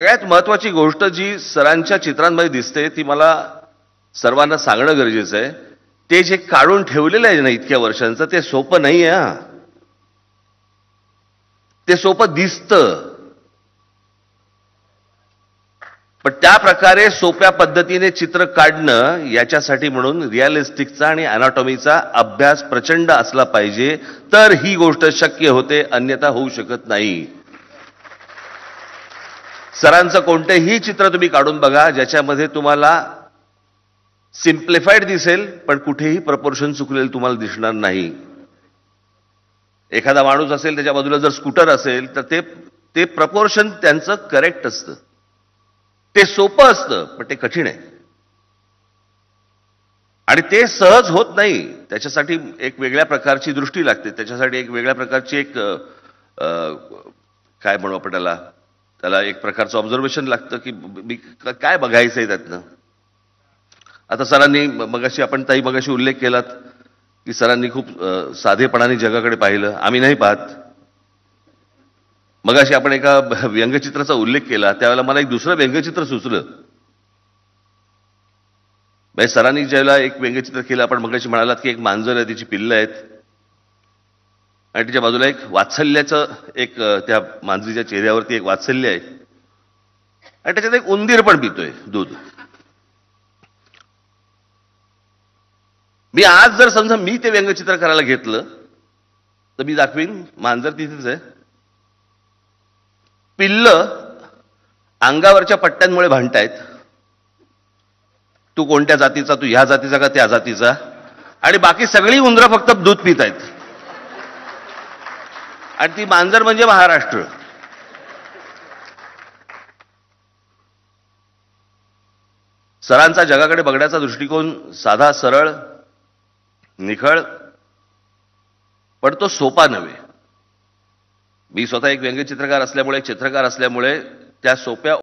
सगळ्यात महत्वाची गोष्ट जी सरांच्या चित्रांमध्ये दिसते ती मला सर्वांना सांगणं गरजेचं आहे. ते जे काढून ठेवलेलं आहे ना इतक्या वर्षांचं ते सोपं नाही आहे. ते सोपं दिसतं, पण त्या प्रकारे सोप्या पद्धतीने चित्र काढणं याच्यासाठी म्हणून रिअलिस्टिकचा आणि अनाटॉमीचा अभ्यास प्रचंड असला पाहिजे, तर ही गोष्ट शक्य होते, अन्यथा होऊ शकत नाही. सरांचं कोणतेही चित्र तुम्ही काढून बघा ज्याच्यामध्ये तुम्हाला सिम्प्लिफाईड दिसेल, पण कुठेही प्रपोर्शन चुकलेलं तुम्हाला दिसणार नाही. एखादा माणूस असेल त्याच्या बाजूला जर स्कूटर असेल तर ते प्रपोर्शन त्यांचं करेक्ट असतं. ते सोपं असतं, पण ते कठीण आहे आणि ते सहज होत नाही. त्याच्यासाठी एक वेगळ्या प्रकारची दृष्टी लागते, त्याच्यासाठी एक वेगळ्या प्रकारची एक काय म्हणू आपण त्याला एक प्रकारचं ऑब्झर्वेशन लागतं की काय बघायचंय त्यातनं. आता सरांनी मगाशी उल्लेख केलात की सरांनी खूप साधेपणाने जगाकडे पाहिलं, आम्ही नाही पाहत. मगाशी आपण एका व्यंगचित्राचा उल्लेख केला, त्यावेळेला मला एक दुसरं व्यंगचित्र सुचलं. सरांनी ज्यावेळेला एक व्यंगचित्र केलं, आपण मगाशी म्हणालात की एक मांजर आहे, तिची पिल्लं आहेत आणि तिच्या बाजूला एक वात्सल्याचं त्या मांजरीच्या चेहऱ्यावरती एक वात्सल्य आहे आणि त्याच्यात एक उंदीर पण पितोय दूध. मी आज जर समजा मी ते व्यंगचित्र करायला घेतलं तर मी दाखवीन मांजर तिथेच आहे, पिल्ल अंगावरच्या पट्ट्यांमुळे भांडतायत, तू कोणत्या जातीचा, तू ह्या जातीचा का त्या जातीचा, आणि बाकी सगळी उंदरं फक्त दूध पित आहेत आणि ती मांजर म्हणजे महाराष्ट्र. सरांचा जगाकडे बघण्याचा दृष्टिकोन साधा, सरळ, निखळ, पण तो सोपा नव्हे. मी स्वतः एक व्यंगचित्रकार असल्यामुळे, चित्रकार असल्यामुळे त्या सोप्या